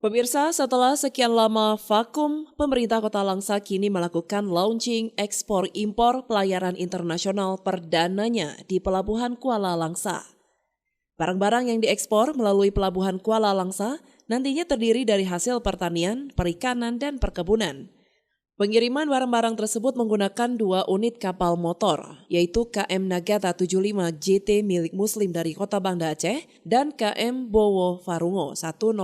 Pemirsa, setelah sekian lama vakum, pemerintah Kota Langsa kini melakukan launching ekspor-impor pelayaran internasional perdananya di Pelabuhan Kuala Langsa. Barang-barang yang diekspor melalui Pelabuhan Kuala Langsa nantinya terdiri dari hasil pertanian, perikanan, dan perkebunan. Pengiriman barang-barang tersebut menggunakan 2 unit kapal motor, yaitu KM Nagata 75 JT milik Muslim dari Kota Banda Aceh dan KM Bowo Farungo 108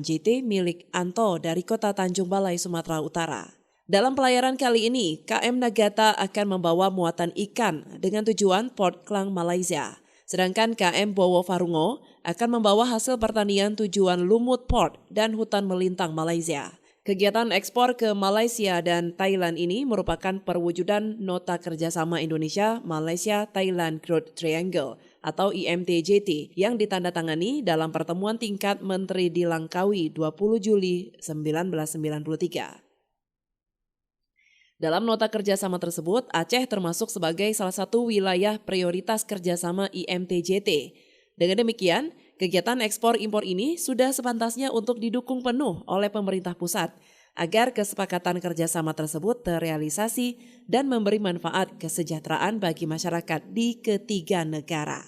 JT milik Anto dari Kota Tanjung Balai, Sumatera Utara. Dalam pelayaran kali ini, KM Nagata akan membawa muatan ikan dengan tujuan Port Klang, Malaysia. Sedangkan KM Bowo Farungo akan membawa hasil pertanian tujuan Lumut Port dan hutan melintang Malaysia. Kegiatan ekspor ke Malaysia dan Thailand ini merupakan perwujudan Nota Kerjasama Indonesia-Malaysia-Thailand Growth Triangle atau IMTJT yang ditandatangani dalam pertemuan tingkat Menteri di Langkawi 20 Juli 1993. Dalam nota kerjasama tersebut, Aceh termasuk sebagai salah satu wilayah prioritas kerjasama IMTJT. Dengan demikian, kegiatan ekspor-impor ini sudah sepantasnya untuk didukung penuh oleh pemerintah pusat agar kesepakatan kerjasama tersebut terrealisasi dan memberi manfaat kesejahteraan bagi masyarakat di ketiga negara.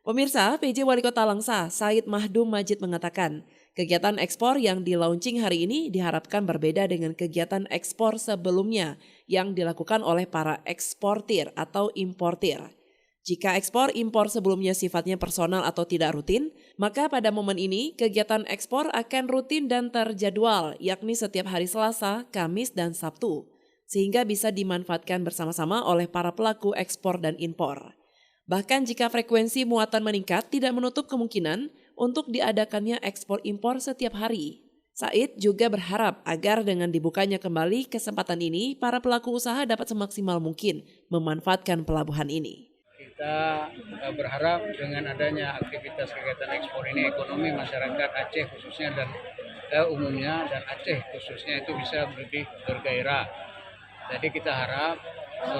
Pemirsa, PJ Wali Kota Langsa, Said Mahdum Majid mengatakan, kegiatan ekspor yang di-launching hari ini diharapkan berbeda dengan kegiatan ekspor sebelumnya yang dilakukan oleh para eksportir atau importir. Jika ekspor-impor sebelumnya sifatnya personal atau tidak rutin, maka pada momen ini kegiatan ekspor akan rutin dan terjadwal, yakni setiap hari Selasa, Kamis, dan Sabtu, sehingga bisa dimanfaatkan bersama-sama oleh para pelaku ekspor dan impor. Bahkan jika frekuensi muatan meningkat, tidak menutup kemungkinan untuk diadakannya ekspor-impor setiap hari. Said juga berharap agar dengan dibukanya kembali kesempatan ini, para pelaku usaha dapat semaksimal mungkin memanfaatkan pelabuhan ini. Kita berharap dengan adanya aktivitas kegiatan ekspor ini ekonomi masyarakat Aceh khususnya dan umumnya dan Aceh khususnya itu bisa lebih bergairah. Jadi kita harap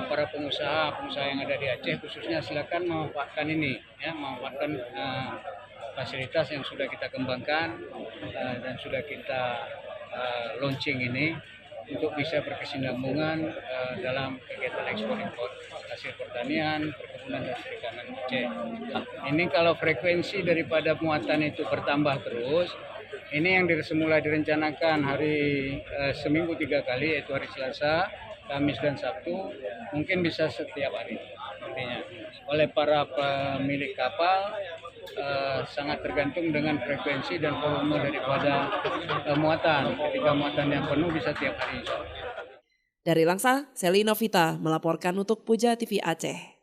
para pengusaha yang ada di Aceh khususnya silakan memanfaatkan ini, ya, memanfaatkan fasilitas yang sudah kita kembangkan dan sudah kita launching ini untuk bisa berkesinambungan dalam kegiatan ekspor impor hasil pertanian, perkebunan dan perikanan Aceh. Ini kalau frekuensi daripada muatan itu bertambah terus, ini yang semula direncanakan hari seminggu 3 kali, yaitu hari Selasa, Kamis dan Sabtu, mungkin bisa setiap hari. Artinya oleh para pemilik kapal sangat tergantung dengan frekuensi dan volume daripada muatan. Ketika muatan yang penuh bisa tiap hari. Dari Langsa, Seli Novita melaporkan untuk Puja TV Aceh.